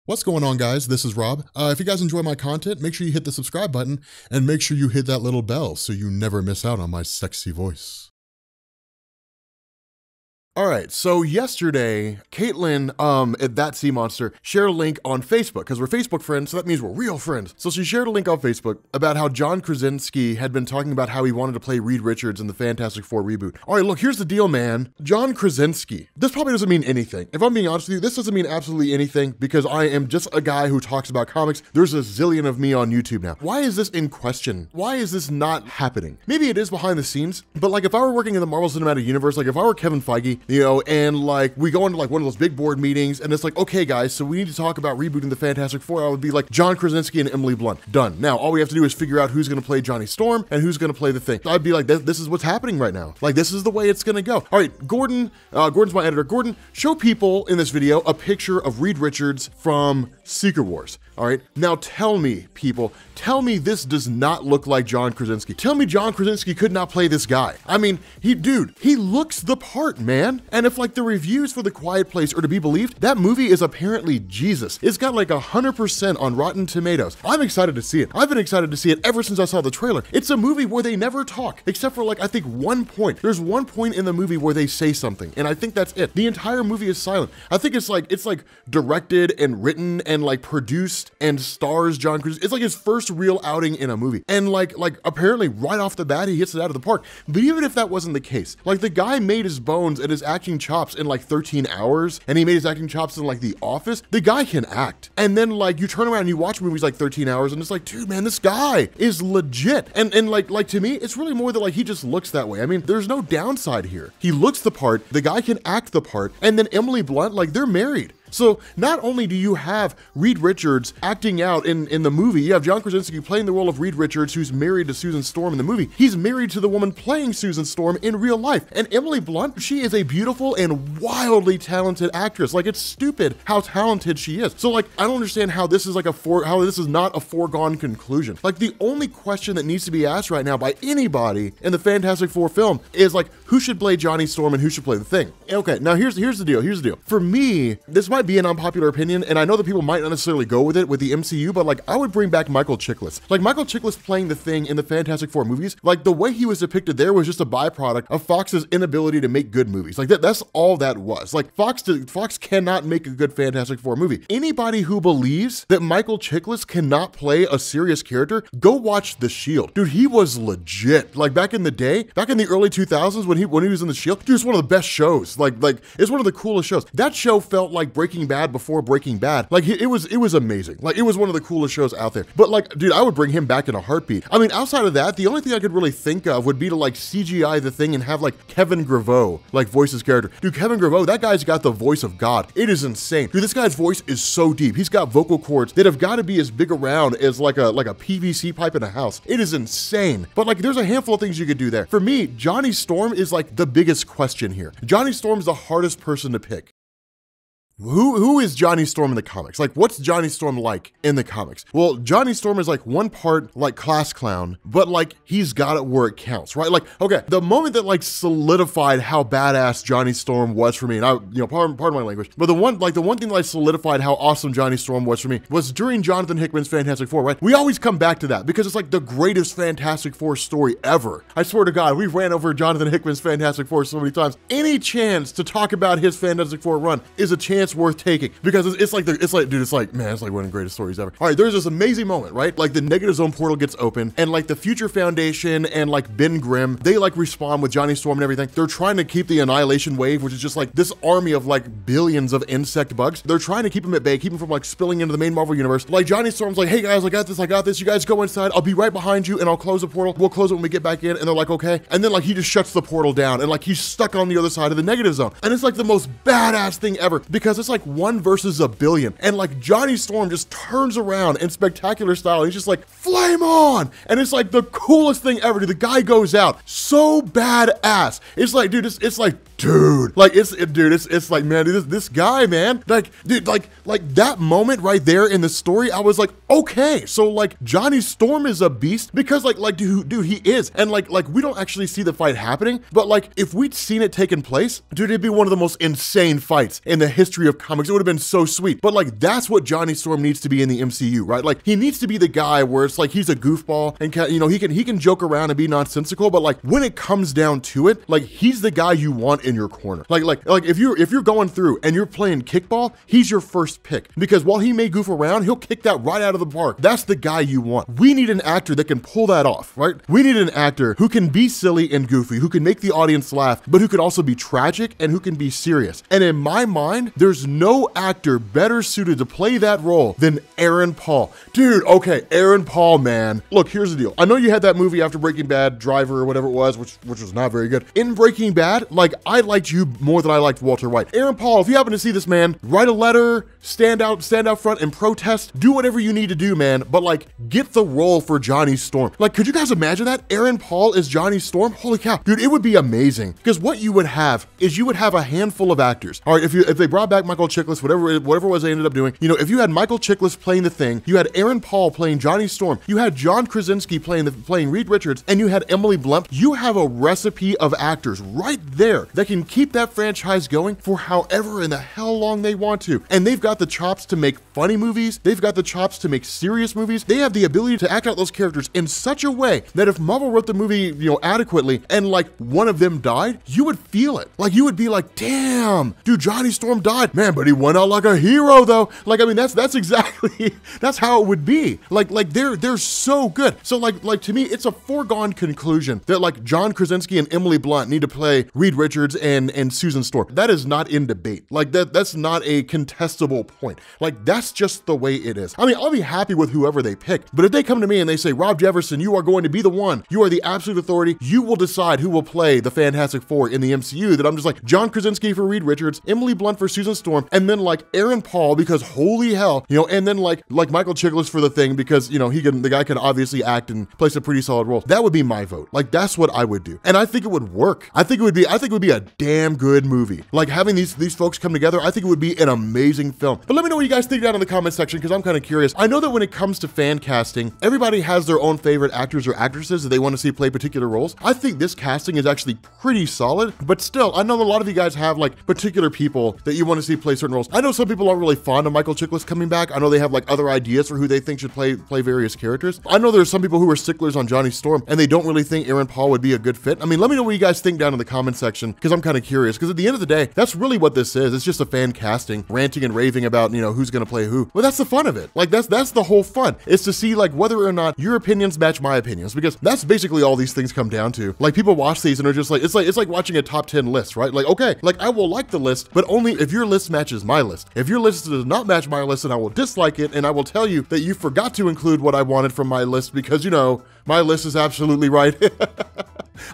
What's going on, guys? This is Rob. If you guys enjoy my content, make sure you hit the subscribe button and make sure you hit that little bell so you never miss out on my sexy voice. All right, so yesterday, Caitlin at That Sea Monster shared a link on Facebook because we're Facebook friends, so that means we're real friends. So she shared a link on Facebook about how John Krasinski had been talking about how he wanted to play Reed Richards in the Fantastic Four reboot. All right, look, here's the deal, man. John Krasinski. This probably doesn't mean anything. If I'm being honest with you, this doesn't mean absolutely anything because I am just a guy who talks about comics. There's a zillion of me on YouTube now. Why is this in question? Why is this not happening? Maybe it is behind the scenes, but like if I were working in the Marvel Cinematic Universe, like if I were Kevin Feige, you know, and like we go into like one of those big board meetings and it's like, okay guys, so we need to talk about rebooting the Fantastic Four. I would be like John Krasinski and Emily Blunt, done. Now all we have to do is figure out who's gonna play Johnny Storm and who's gonna play the Thing. I'd be like, this is what's happening right now. Like this is the way it's gonna go. All right, Gordon's my editor. Gordon, show people in this video a picture of Reed Richards from Secret Wars. All right, now tell me, people, tell me this does not look like John Krasinski. Tell me John Krasinski could not play this guy. I mean, he looks the part, man. And if like the reviews for The Quiet Place are to be believed, that movie is apparently Jesus. It's got like 100% on Rotten Tomatoes. I'm excited to see it. I've been excited to see it ever since I saw the trailer. It's a movie where they never talk, except for like, I think one point. There's one point in the movie where they say something, and I think that's it. The entire movie is silent. I think it's like directed and written and like produced and stars John Krasinski. It's like his first real outing in a movie. And like apparently right off the bat, he hits it out of the park. But even if that wasn't the case, like the guy made his bones and his acting chops in like 13 hours, and he made his acting chops in like The Office, the guy can act. And then like you turn around and you watch movies like 13 hours and it's like, dude, man, this guy is legit. And like to me, it's really more that like he just looks that way. I mean, there's no downside here. He looks the part, the guy can act the part, and then Emily Blunt, like they're married. So not only do you have Reed Richards acting out in the movie, you have John Krasinski playing the role of Reed Richards, who's married to Susan Storm in the movie. He's married to the woman playing Susan Storm in real life. And Emily Blunt, she is a beautiful and wildly talented actress. Like it's stupid how talented she is. So like, I don't understand how this is like how this is not a foregone conclusion. Like the only question that needs to be asked right now by anybody in the Fantastic Four film is like, who should play Johnny Storm and who should play the Thing? Okay, now here's the deal. For me, this might be an unpopular opinion, and I know that people might not necessarily go with it with the MCU, but like I would bring back Michael Chiklis. Like Michael Chiklis playing the Thing in the Fantastic Four movies, like the way he was depicted there was just a byproduct of Fox's inability to make good movies. Like that's all that was. Like Fox cannot make a good Fantastic Four movie. Anybody who believes that Michael Chiklis cannot play a serious character, go watch The Shield. Dude, he was legit. Like back in the day, back in the early 2000s when he was in The Shield, dude, it's one of the best shows. Like it's one of the coolest shows. That show felt like Breaking Bad before Breaking Bad. Like it was amazing. Like it was one of the coolest shows out there. But like, dude, I would bring him back in a heartbeat. I mean, outside of that, the only thing I could really think of would be to like CGI the Thing and have like Kevin Graveau like voice his character. Dude, Kevin Graveau, that guy's got the voice of God. It is insane. Dude, this guy's voice is so deep. He's got vocal cords that have got to be as big around as like a PVC pipe in a house. It is insane. But like, there's a handful of things you could do there. For me, Johnny Storm is like the biggest question here. Johnny Storm is the hardest person to pick. Who is Johnny Storm in the comics? Like, what's Johnny Storm like in the comics? Well, Johnny Storm is like one part like class clown, but like he's got it where it counts, right? Like, okay, the moment that like solidified how badass Johnny Storm was for me, and I, you know, pardon my language, but the one thing that like solidified how awesome Johnny Storm was for me was during Jonathan Hickman's Fantastic Four, right? We always come back to that because it's like the greatest Fantastic Four story ever. I swear to God, we've ran over Jonathan Hickman's Fantastic Four so many times. Any chance to talk about his Fantastic Four run is a chance worth taking because it's like one of the greatest stories ever. All right, there's this amazing moment, right? Like the Negative Zone portal gets open and like the Future Foundation and like Ben Grimm, they like respond with Johnny Storm and everything. They're trying to keep the Annihilation Wave, which is just like this army of like billions of insect bugs. They're trying to keep him at bay, keep him from like spilling into the main Marvel universe. Like Johnny Storm's like, hey guys, I got this. You guys go inside. I'll be right behind you and I'll close the portal. We'll close it when we get back in. And they're like, okay. And then like he just shuts the portal down and like he's stuck on the other side of the Negative Zone. And it's like the most badass thing ever because it's like 1 versus a billion. And like Johnny Storm just turns around in spectacular style. And he's just like, flame on. And it's like the coolest thing ever. Dude, the guy goes out so badass. It's like, dude, it's like, dude, like it's like, man, dude, this guy, man, like, dude, like that moment right there in the story, I was like, okay, so like Johnny Storm is a beast because like dude, he is. And like we don't actually see the fight happening, but like if we'd seen it taking place, dude, it'd be one of the most insane fights in the history history of comics. It would have been so sweet. But like, that's what Johnny Storm needs to be in the MCU, right? Like, he needs to be the guy where it's like he's a goofball and you know, he can joke around and be nonsensical, but like when it comes down to it, like he's the guy you want in your corner. Like if you're going through and you're playing kickball, he's your first pick, because while he may goof around, he'll kick that right out of the park. That's the guy you want. We need an actor that can pull that off, right? We need an actor who can be silly and goofy, who can make the audience laugh, but who could also be tragic and who can be serious. And in my mind, there's no actor better suited to play that role than Aaron Paul. Dude, okay, Aaron Paul, man. Look, here's the deal. I know you had that movie after Breaking Bad, Driver or whatever it was, which was not very good. In Breaking Bad, like, I liked you more than I liked Walter White. Aaron Paul, if you happen to see this man, write a letter, stand out front and protest, do whatever you need to do, man, but like, get the role for Johnny Storm. Like, could you guys imagine that? Aaron Paul is Johnny Storm? Holy cow. Dude, it would be amazing, because what you would have is you would have a handful of actors. All right, if they brought back Michael Chiklis, whatever it was they ended up doing, you know, if you had Michael Chiklis playing the Thing, you had Aaron Paul playing Johnny Storm, you had John Krasinski playing Reed Richards, and you had Emily Blunt, you have a recipe of actors right there that can keep that franchise going for however in the hell long they want to. And they've got the chops to make funny movies, they've got the chops to make serious movies, they have the ability to act out those characters in such a way that if Marvel wrote the movie, you know, adequately, and like one of them died, you would feel it. Like, you would be like, damn, dude, Johnny Storm died, man, but he went out like a hero though. Like, I mean, that's exactly, that's how it would be. Like they're so good. So like to me, it's a foregone conclusion that like John Krasinski and Emily Blunt need to play Reed Richards and Susan Storm. That is not in debate. Like that's not a contestable point. Like, that's just the way it is. I mean, I'll be happy with whoever they pick, but if they come to me and they say, Rob Jefferson, you are going to be the one, you are the absolute authority, you will decide who will play the Fantastic Four in the MCU, that I'm just like, John Krasinski for Reed Richards, Emily Blunt for Susan Storm, and then like Aaron Paul, because holy hell, you know, and then like Michael Chiklis for the Thing, because, you know, the guy can obviously act and play some pretty solid roles. That would be my vote. Like, that's what I would do. And I think it would work. I think it would be a damn good movie. Like, having these folks come together, I think it would be an amazing film. But let me know what you guys think down in the comment section, because I'm kind of curious. I know that when it comes to fan casting, everybody has their own favorite actors or actresses that they want to see play particular roles. I think this casting is actually pretty solid, but still, I know a lot of you guys have like particular people that you want to see play certain roles. I know some people aren't really fond of Michael Chiklis coming back. I know they have like other ideas for who they think should play various characters. I know there's some people who are sticklers on Johnny Storm and they don't really think Aaron Paul would be a good fit. I mean, let me know what you guys think down in the comment section, because I'm kind of curious, because at the end of the day, that's really what this is. It's just a fan casting, ranting and raving about, you know, who's going to play who. Well, that's the fun of it. Like, that's the whole fun, is to see like whether or not your opinions match my opinions, because that's basically all these things come down to. Like, people watch these and are just like, it's like watching a top 10 list, right? Like, okay, like I will like the list, but only if your list matches my list. If your list does not match my list, then I will dislike it, and I will tell you that you forgot to include what I wanted from my list, because, you know, my list is absolutely right.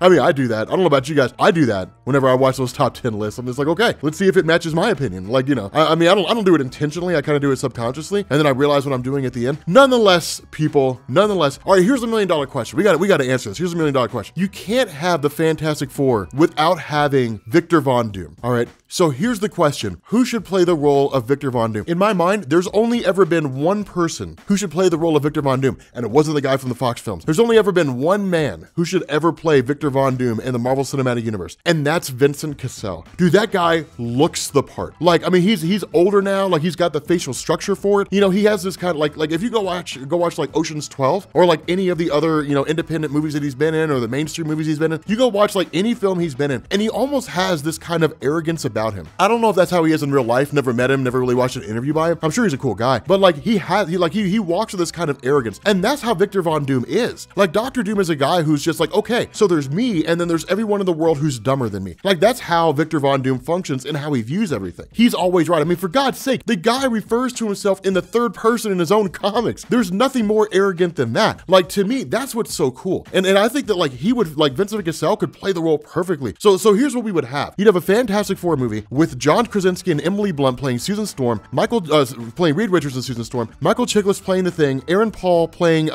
I mean, I do that. I don't know about you guys. I do that whenever I watch those top 10 lists. I'm just like, okay, let's see if it matches my opinion. Like, you know, I mean, I don't do it intentionally. I kind of do it subconsciously, and then I realize what I'm doing at the end. Nonetheless, people, nonetheless. All right, here's the $1 million question. We got to answer this. Here's the $1 million question. You can't have the Fantastic Four without having Victor Von Doom. All right. So here's the question. Who should play the role of Victor Von Doom? In my mind, there's only ever been one person who should play the role of Victor Von Doom, and it wasn't the guy from the Fox films. There's only ever been one man who should ever play Victor Von Doom in the Marvel Cinematic Universe, and that's Vincent Cassel. Dude, that guy looks the part. Like, I mean, he's older now, like he's got the facial structure for it. You know, he has this kind of like if you go watch like Ocean's 12 or like any of the other, you know, independent movies that he's been in, or the mainstream movies he's been in, you go watch like any film he's been in, and he almost has this kind of arrogance about him. I don't know if that's how he is in real life. Never met him, never really watched an interview by him. I'm sure he's a cool guy, but like he walks with this kind of arrogance, and that's how Victor Von Doom is. Like, Dr. Doom is a guy who's just like, okay, so there's me, and then there's everyone in the world who's dumber than me. Like, that's how Victor Von Doom functions and how he views everything. He's always right. I mean, for God's sake, the guy refers to himself in the third person in his own comics. There's nothing more arrogant than that. Like, to me, that's what's so cool. And I think that like Vincent Cassel could play the role perfectly. So here's what we would have. You'd have a Fantastic Four movie with John Krasinski and Emily Blunt playing Susan Storm, Michael playing Reed Richards and Susan Storm, Michael Chiklis playing the Thing, Aaron Paul playing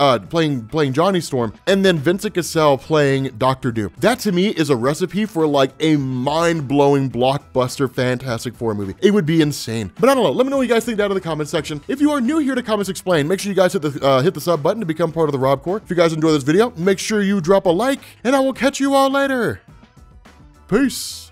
Johnny Storm, and then Vincent Cassel playing Dr. Doom. That to me is a recipe for like a mind-blowing blockbuster Fantastic Four movie. It would be insane. But I don't know. Let me know what you guys think down in the comment section. If you are new here to Comics Explained, make sure you guys hit the sub button to become part of the Rob Corps. If you guys enjoy this video, make sure you drop a like, and I will catch you all later. Peace.